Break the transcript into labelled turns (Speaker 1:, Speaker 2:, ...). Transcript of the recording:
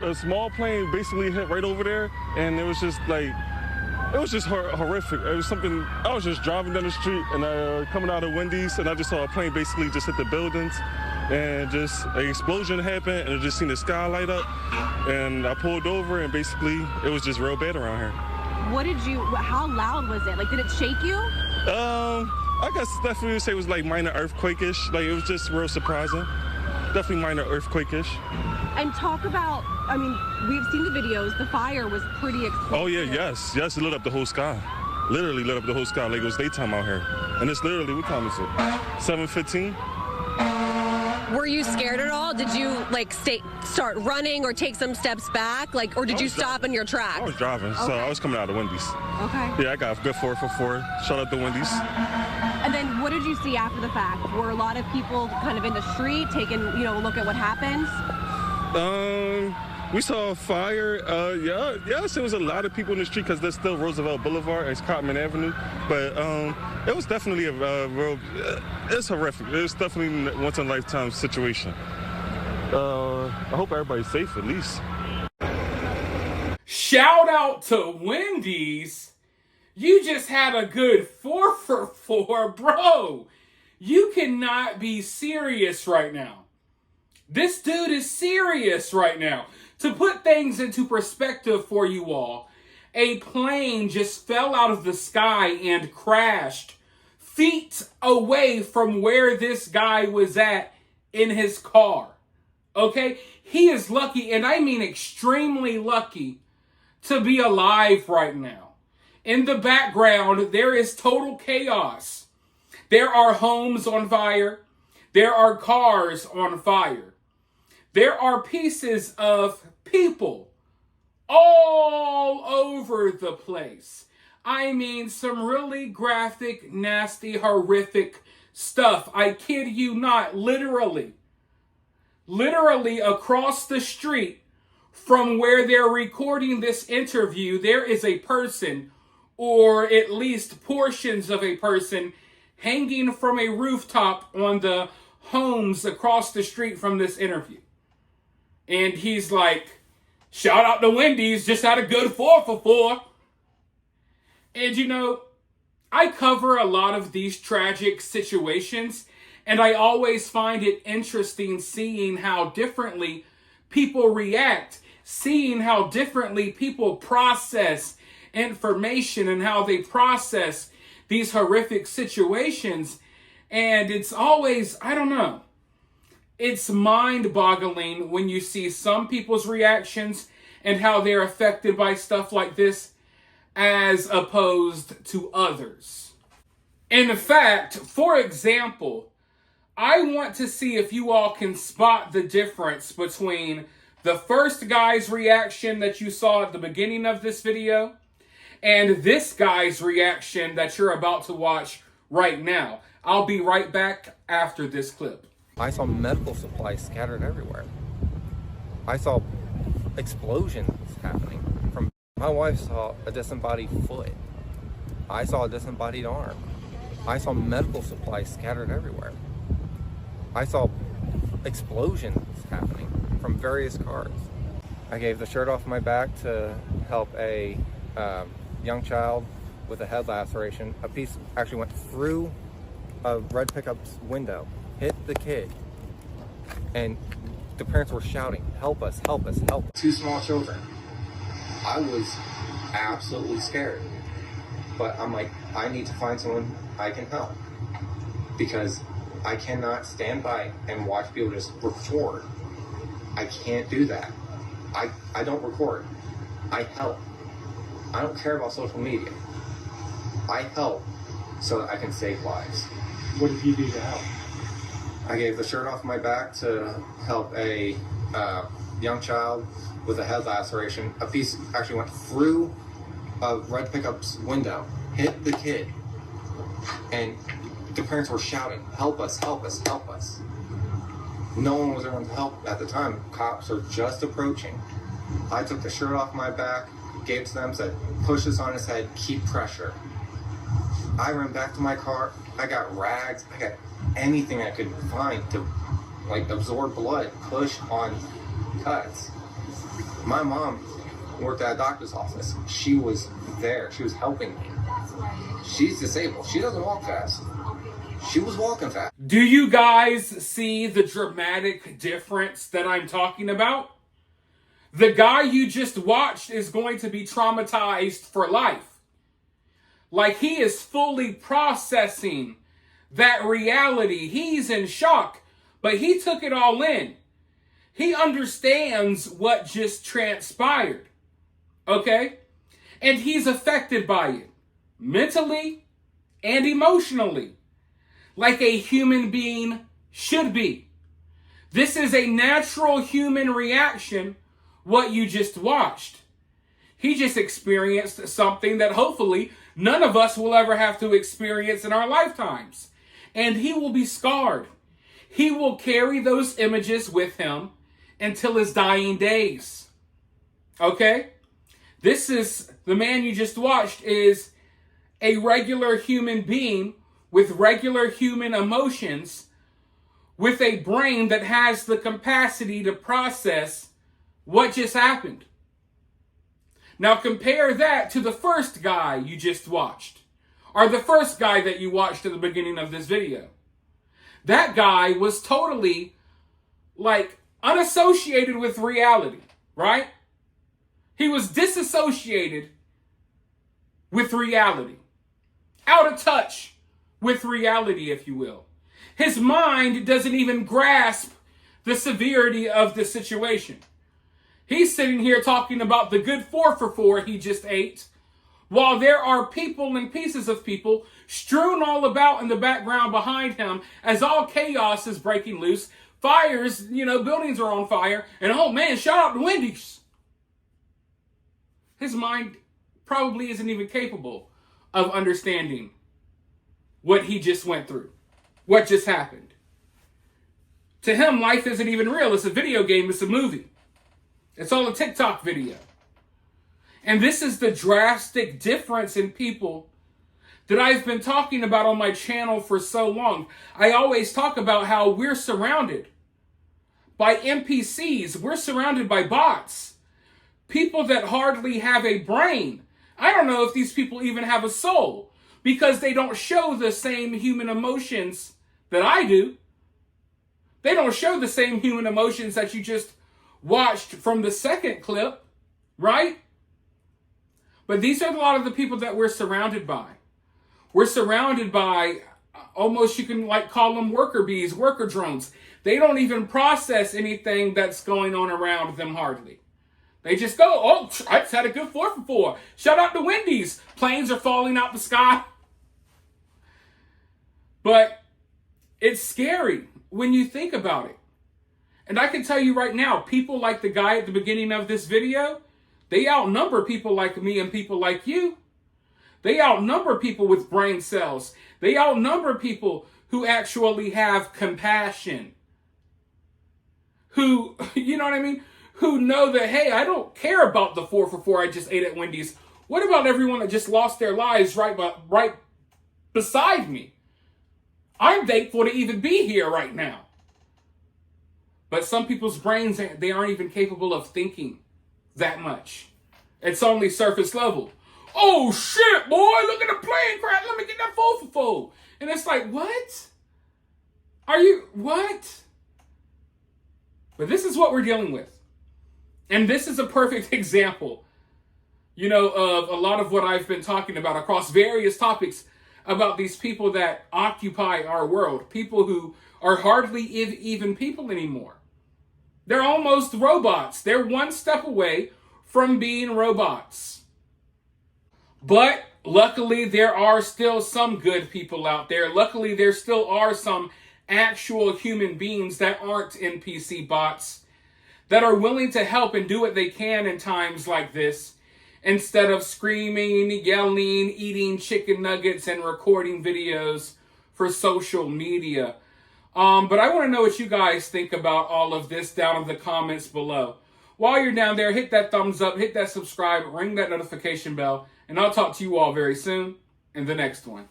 Speaker 1: A small plane basically hit right over there, and it was just like, it was just horrific. It was something, I was just driving down the street and coming out of Wendy's, and I just saw a plane basically just hit the buildings, and just an explosion happened, and I just seen the sky light up, and I pulled over, and basically it was just real bad around here.
Speaker 2: How loud was it? Like, did it shake you?
Speaker 1: I guess definitely would say it was like minor earthquake-ish. Like, it was just real surprising. Definitely minor earthquake-ish.
Speaker 2: And talk about, I mean, we've seen the videos. The fire was pretty explosive.
Speaker 1: Oh yeah, yes, it lit up the whole sky. Literally lit up the whole sky like it was daytime out here. And it's literally, what time is it? 7:15.
Speaker 3: Were you scared at all? Did you like start running or take some steps back? Like, or did you stop in your tracks?
Speaker 1: I was driving, so I was coming out of Wendy's.
Speaker 2: Okay.
Speaker 1: Yeah, I got a good 4 for 4. Shout out to Wendy's.
Speaker 2: And then what did you see after the fact? Were a lot of people kind of in the street taking, a look at what happened?
Speaker 1: We saw a fire. Yes, there was a lot of people in the street because there's still Roosevelt Boulevard, it's Cotman Avenue. But it was definitely a real, it's horrific. It's definitely a once-in-a-lifetime situation. I hope everybody's safe at least.
Speaker 4: Shout out to Wendy's. You just had a good 4 for 4, bro. You cannot be serious right now. This dude is serious right now. To put things into perspective for you all, a plane just fell out of the sky and crashed feet away from where this guy was at in his car. Okay? He is lucky, and I mean extremely lucky, to be alive right now. In the background, there is total chaos. There are homes on fire. There are cars on fire. There are pieces of people all over the place. I mean, some really graphic, nasty, horrific stuff. I kid you not, literally across the street from where they're recording this interview, there is a person, or at least portions of a person, hanging from a rooftop on the homes across the street from this interview. And he's like, shout out to Wendy's, just had a good 4 for 4. And I cover a lot of these tragic situations, and I always find it interesting seeing how differently people react, seeing how differently people process information and how they process these horrific situations. And it's always, I don't know, it's mind-boggling when you see some people's reactions and how they're affected by stuff like this as opposed to others. In fact, for example, I want to see if you all can spot the difference between the first guy's reaction that you saw at the beginning of this video and this guy's reaction that you're about to watch right now. I'll be right back after this clip.
Speaker 5: I saw medical supplies scattered everywhere. I saw explosions happening. My wife saw a disembodied foot. I saw a disembodied arm. I saw medical supplies scattered everywhere. I saw explosions happening from various cars. I gave the shirt off my back to help a young child with a head laceration. A piece actually went through a red pickup's window, hit the kid, and the parents were shouting, help us, help us, help us.
Speaker 6: 2 small children. I was absolutely scared, but I'm like, I need to find someone I can help, because I cannot stand by and watch people just record. I can't do that. I don't record. I help. I don't care about social media. I help so that I can save lives.
Speaker 7: What did you do to help?
Speaker 6: I gave the shirt off my back to help a young child with a head laceration. A piece actually went through a red pickup's window, hit the kid, and the parents were shouting, help us, help us, help us. No one was around to help at the time. Cops are just approaching. I took the shirt off my back, gave it to them, said, push this on his head, keep pressure. I ran back to my car. I got rags. I got anything I could find to absorb blood, push on cuts. My mom worked at a doctor's office. She was there. She was helping me. She's disabled. She doesn't walk fast. She was walking fast.
Speaker 4: Do you guys see the dramatic difference that I'm talking about? The guy you just watched is going to be traumatized for life. Like, he is fully processing that reality. He's in shock, but he took it all in. He understands what just transpired. Okay? And he's affected by it, mentally and emotionally, like a human being should be. This is a natural human reaction, what you just watched. He just experienced something that hopefully none of us will ever have to experience in our lifetimes. And he will be scarred. He will carry those images with him until his dying days. Okay? This is, the man you just watched is a regular human being with regular human emotions, with a brain that has the capacity to process what just happened. Now compare that to the first guy you just watched, or the first guy that you watched at the beginning of this video. That guy was totally, like, unassociated with reality, right? He was disassociated with reality, out of touch with reality, if you will. His mind doesn't even grasp the severity of the situation. He's sitting here talking about the good 4 for 4 he just ate, while there are people and pieces of people strewn all about in the background behind him as all chaos is breaking loose. Fires, buildings are on fire, and oh man, shout out to Wendy's. His mind probably isn't even capable of understanding what he just went through, what just happened. To him, life isn't even real. It's a video game. It's a movie. It's all a TikTok video. And this is the drastic difference in people that I've been talking about on my channel for so long. I always talk about how we're surrounded by NPCs. We're surrounded by bots. People that hardly have a brain. I don't know if these people even have a soul, because they don't show the same human emotions that I do. They don't show the same human emotions that you just watched from the second clip, right? But these are a lot of the people that we're surrounded by. We're surrounded by almost, you can call them worker bees, worker drones. They don't even process anything that's going on around them hardly. They just go, oh, I just had a good 4 for 4. Shout out to Wendy's. Planes are falling out the sky. But it's scary when you think about it. And I can tell you right now, people like the guy at the beginning of this video, they outnumber people like me and people like you. They outnumber people with brain cells. They outnumber people who actually have compassion. Who, you know what I mean? Who know that, hey, I don't care about the 4 for 4 I just ate at Wendy's. What about everyone that just lost their lives right beside me? I'm thankful to even be here right now. But some people's brains, they aren't even capable of thinking that much. It's only surface level. Oh shit, boy, look at the plane crash. Let me get that 4 for 4. And it's like, what? What? But this is what we're dealing with. And this is a perfect example, of a lot of what I've been talking about across various topics about these people that occupy our world. People who are hardly even people anymore. They're almost robots. They're one step away from being robots. But luckily, there are still some good people out there. Luckily, there still are some actual human beings that aren't NPC bots, that are willing to help and do what they can in times like this, instead of screaming, yelling, eating chicken nuggets, and recording videos for social media. But I want to know what you guys think about all of this down in the comments below. While you're down there, hit that thumbs up, hit that subscribe, ring that notification bell, and I'll talk to you all very soon in the next one.